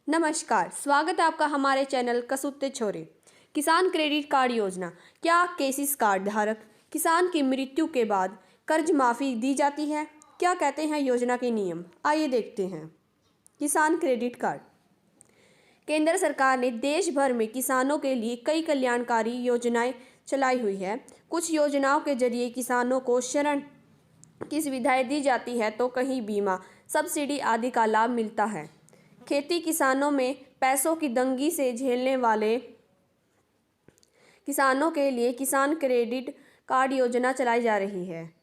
नमस्कार, स्वागत है आपका हमारे चैनल कसुत्ते छोरे। किसान क्रेडिट कार्ड योजना। क्या केसीसी कार्ड धारक किसान की मृत्यु के बाद कर्ज माफ़ी दी जाती है? क्या कहते हैं योजना के नियम? आइए देखते हैं। किसान क्रेडिट कार्ड। केंद्र सरकार ने देश भर में किसानों के लिए कई कल्याणकारी योजनाएं चलाई हुई है। कुछ योजनाओं के जरिए किसानों को ऋण की सुविधाएं दी जाती है तो कहीं बीमा, सब्सिडी आदि का लाभ मिलता है। खेती किसानों में पैसों की तंगी से झेलने वाले किसानों के लिए किसान क्रेडिट कार्ड योजना चलाई जा रही है।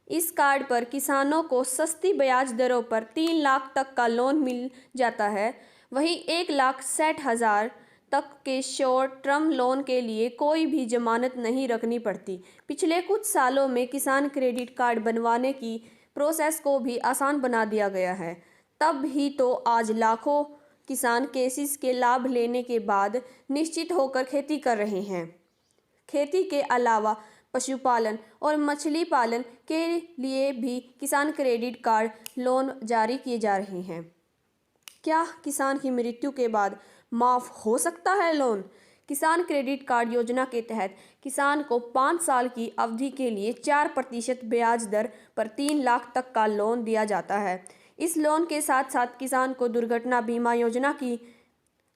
इस कार्ड पर किसानों को सस्ती ब्याज दरों पर 3 लाख तक का लोन मिल जाता है। वहीं 1,60,000 तक के शॉर्ट टर्म लोन के लिए कोई भी जमानत नहीं रखनी पड़ती। पिछले कुछ सालों में किसान क्रेडिट कार्ड बनवाने की प्रोसेस को भी आसान बना दिया गया है। तब ही तो आज लाखों किसान केसीसी के लाभ लेने के बाद निश्चित होकर खेती कर रहे हैं। खेती के अलावा पशुपालन और मछली पालन के लिए भी किसान क्रेडिट कार्ड लोन जारी किए जा रहे हैं। क्या किसान की मृत्यु के बाद माफ़ हो सकता है लोन? किसान क्रेडिट कार्ड योजना के तहत किसान को 5 साल की अवधि के लिए 4% ब्याज दर पर 3 लाख तक का लोन दिया जाता है। इस लोन के साथ साथ किसान को दुर्घटना बीमा योजना की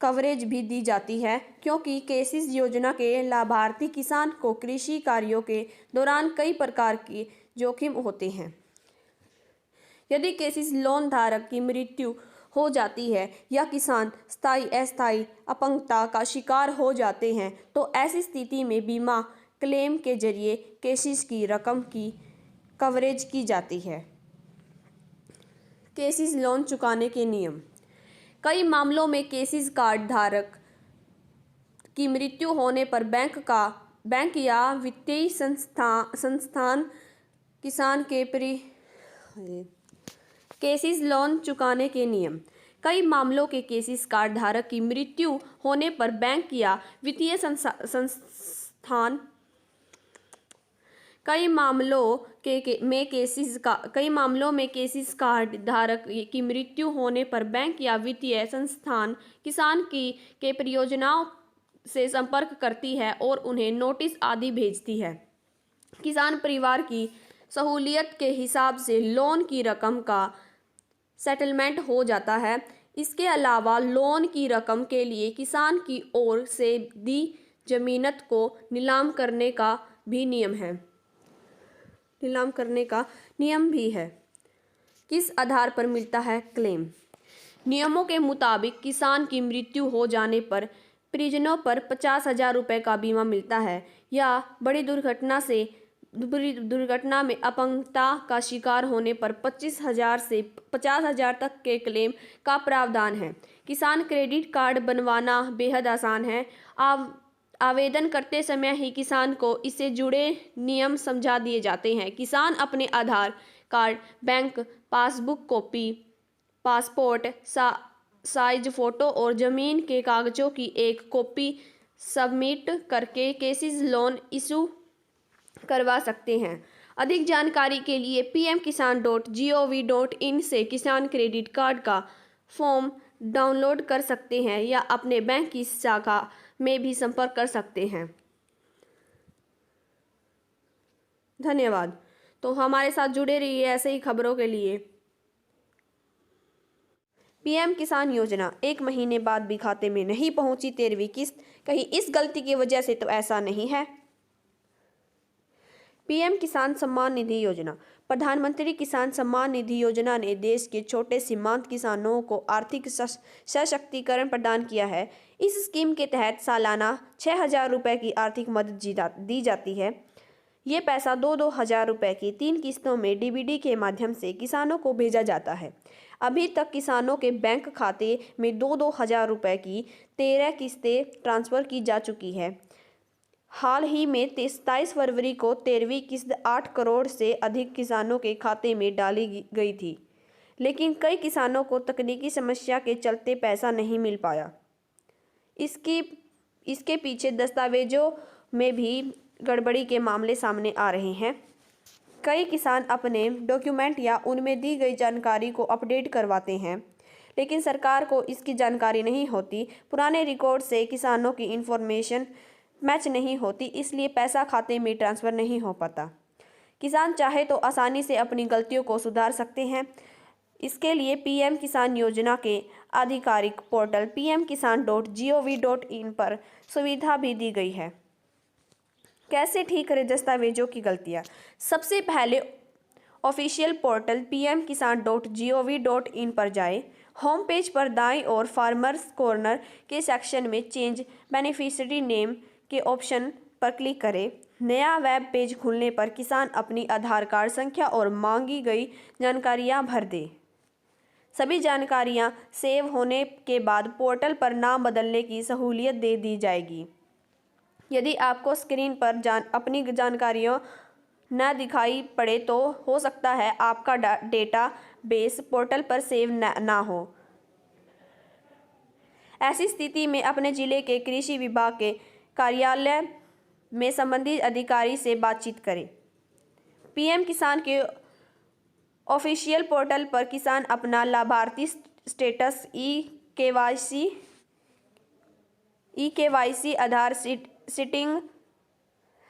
कवरेज भी दी जाती है, क्योंकि केसीसी योजना के लाभार्थी किसान को कृषि कार्यों के दौरान कई प्रकार के जोखिम होते हैं। यदि केसीसी लोन धारक की मृत्यु हो जाती है या किसान स्थायी अस्थायी अपंगता का शिकार हो जाते हैं तो ऐसी स्थिति में बीमा क्लेम के जरिए केसीसी की रकम की कवरेज की जाती है। केसीसी लोन चुकाने के नियम। कई मामलों में केसीसी कार्ड धारक की मृत्यु होने पर बैंक या वित्तीय संस्थान किसान के केसीसी लोन चुकाने के नियम। कई मामलों के केसीसी कार्ड धारक की मृत्यु होने पर बैंक या वित्तीय संस्थान कई मामलों में केसीसी कार्ड धारक की मृत्यु होने पर बैंक या वित्तीय संस्थान किसान के परियोजनाओं से संपर्क करती है और उन्हें नोटिस आदि भेजती है। किसान परिवार की सहूलियत के हिसाब से लोन की रकम का सेटलमेंट हो जाता है। इसके अलावा लोन की रकम के लिए किसान की ओर से दी जमीनत को नीलाम करने का नियम भी है। किस आधार पर मिलता है क्लेम? नियमों के मुताबिक किसान की मृत्यु हो जाने पर परिजनों पर 50,000 रुपये का बीमा मिलता है या बड़ी दुर्घटना में अपंगता का शिकार होने पर 25,000 से 50,000 तक के क्लेम का प्रावधान है। किसान क्रेडिट कार्ड बनवाना बेहद आसान है। आवेदन करते समय ही किसान को इससे जुड़े नियम समझा दिए जाते हैं। किसान अपने Aadhaar card, bank passbook copy, passport size photo और जमीन के कागजों की एक कॉपी सबमिट करके केसीसी लोन इशू करवा सकते हैं। अधिक जानकारी के लिए pmkisan.gov.in से किसान क्रेडिट कार्ड का फॉर्म डाउनलोड कर सकते हैं या अपने बैंक की शाखा में भी संपर्क कर सकते हैं। धन्यवाद। तो हमारे साथ जुड़े रहिए ऐसे ही खबरों के लिए। पीएम किसान योजना 1 महीने बाद भी खाते में नहीं पहुंची 13वीं किस्त, कहीं इस गलती की वजह से तो ऐसा नहीं है। पीएम किसान सम्मान निधि योजना। प्रधानमंत्री किसान सम्मान निधि योजना ने देश के छोटे सीमांत किसानों को आर्थिक सशक्तिकरण प्रदान किया है। इस स्कीम के तहत सालाना 6,000 रुपये की आर्थिक मदद दी जाती है। ये पैसा 2-2 हज़ार रुपये की 3 किस्तों में डीबीडी के माध्यम से किसानों को भेजा जाता है। अभी तक किसानों के बैंक खाते में 2-2 हज़ार रुपये की 13 किस्तें ट्रांसफ़र की जा चुकी है। हाल ही में 27 फरवरी को 13वीं किस्त 8 करोड़ से अधिक किसानों के खाते में डाली गई थी, लेकिन कई किसानों को तकनीकी समस्या के चलते पैसा नहीं मिल पाया। इसके पीछे दस्तावेजों में भी गड़बड़ी के मामले सामने आ रहे हैं। कई किसान अपने डॉक्यूमेंट या उनमें दी गई जानकारी को अपडेट करवाते हैं, लेकिन सरकार को इसकी जानकारी नहीं होती। पुराने रिकॉर्ड से किसानों की इन्फॉर्मेशन मैच नहीं होती, इसलिए पैसा खाते में ट्रांसफ़र नहीं हो पाता। किसान चाहे तो आसानी से अपनी गलतियों को सुधार सकते हैं। इसके लिए पीएम किसान योजना के आधिकारिक पोर्टल pmkisan.gov.in पर सुविधा भी दी गई है। कैसे ठीक करें दस्तावेजों की गलतियाँ? सबसे पहले ऑफिशियल पोर्टल pmkisan.gov.in पर जाएं। होम पेज पर दाईं ओर फार्मर्स कॉर्नर के सेक्शन में चेंज बेनिफिशियरी नेम के ऑप्शन पर क्लिक करें। नया वेब पेज खुलने पर किसान अपनी आधार कार्ड संख्या और मांगी गई जानकारियां भर दे। सभी जानकारियां सेव होने के बाद पोर्टल पर नाम बदलने की सहूलियत दे दी जाएगी। यदि आपको स्क्रीन पर अपनी जानकारियां न दिखाई पड़े तो हो सकता है आपका डेटा बेस पोर्टल पर सेव ना हो। ऐसी स्थिति में अपने जिले के कृषि विभाग के कार्यालय में संबंधित अधिकारी से बातचीत करें। पीएम किसान के ऑफिशियल पोर्टल पर किसान अपना लाभार्थी स्टेटस ई-केवाईसी आधार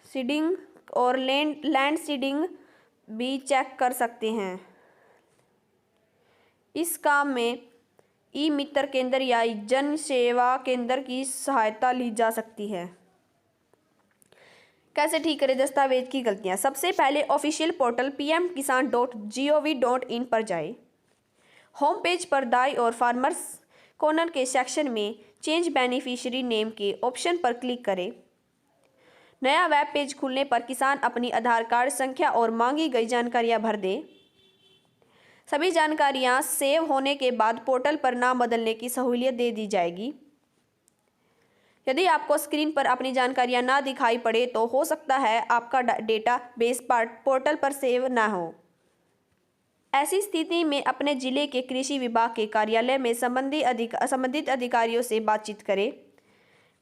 सीडिंग और लैंड सीडिंग भी चेक कर सकते हैं। इस काम में ई मित्र केंद्र या जन सेवा केंद्र की सहायता ली जा सकती है। कैसे ठीक करें दस्तावेज की गलतियां? सबसे पहले ऑफिशियल पोर्टल pmkisan.gov.in पर जाएं। होम पेज पर दाईं ओर फार्मर्स कॉर्नर के सेक्शन में चेंज बेनिफिशियरी नेम के ऑप्शन पर क्लिक करें। नया वेब पेज खुलने पर किसान अपनी आधार कार्ड संख्या और मांगी गई जानकारियां भर दे। सभी जानकारियां सेव होने के बाद पोर्टल पर नाम बदलने की सहूलियत दे दी जाएगी। यदि आपको स्क्रीन पर अपनी जानकारियां ना दिखाई पड़े तो हो सकता है आपका डेटा बेस पोर्टल पर सेव ना हो। ऐसी स्थिति में अपने जिले के कृषि विभाग के कार्यालय में संबंधित अधिकारियों से बातचीत करें।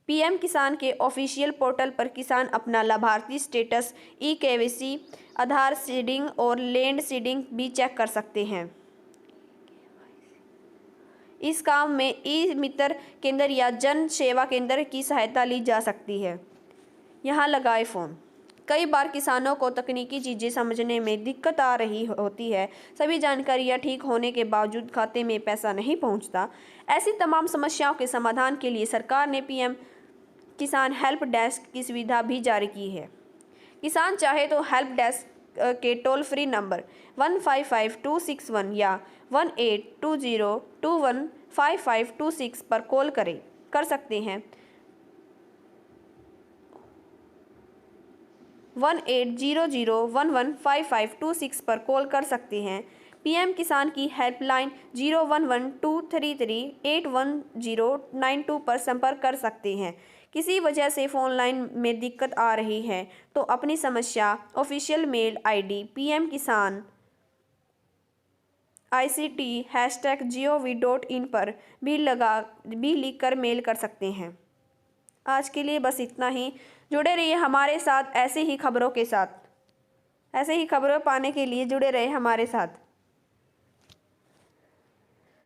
पीएम किसान के ऑफिशियल पोर्टल पर किसान अपना लाभार्थी स्टेटस ई-केवाईसी आधार सीडिंग और लैंड सीडिंग भी चेक कर सकते हैं। इस काम में ई मित्र केंद्र या जन सेवा केंद्र की सहायता ली जा सकती है। यहाँ लगाए फॉर्म। कई बार किसानों को तकनीकी चीज़ें समझने में दिक्कत आ रही होती है। सभी जानकारियाँ ठीक होने के बावजूद खाते में पैसा नहीं पहुँचता। ऐसी तमाम समस्याओं के समाधान के लिए सरकार ने पीएम किसान हेल्प डेस्क की सुविधा भी जारी की है। किसान चाहे तो हेल्प डेस्क के टोल फ्री नंबर 155261 या 1820215526 पर कॉल कर सकते हैं। 1800115526 पर कॉल कर सकते हैं। पीएम किसान की हेल्पलाइन 011233811092 पर संपर्क कर सकते हैं। किसी वजह से फ़ोन लाइन में दिक्कत आ रही है तो अपनी समस्या ऑफिशियल मेल आईडी pmkisan.ict@gov.in पर भी लिख कर मेल कर सकते हैं। आज के लिए बस इतना ही। जुड़े रहिए हमारे साथ ऐसे ही खबरों पाने के लिए जुड़े रहे हमारे साथ।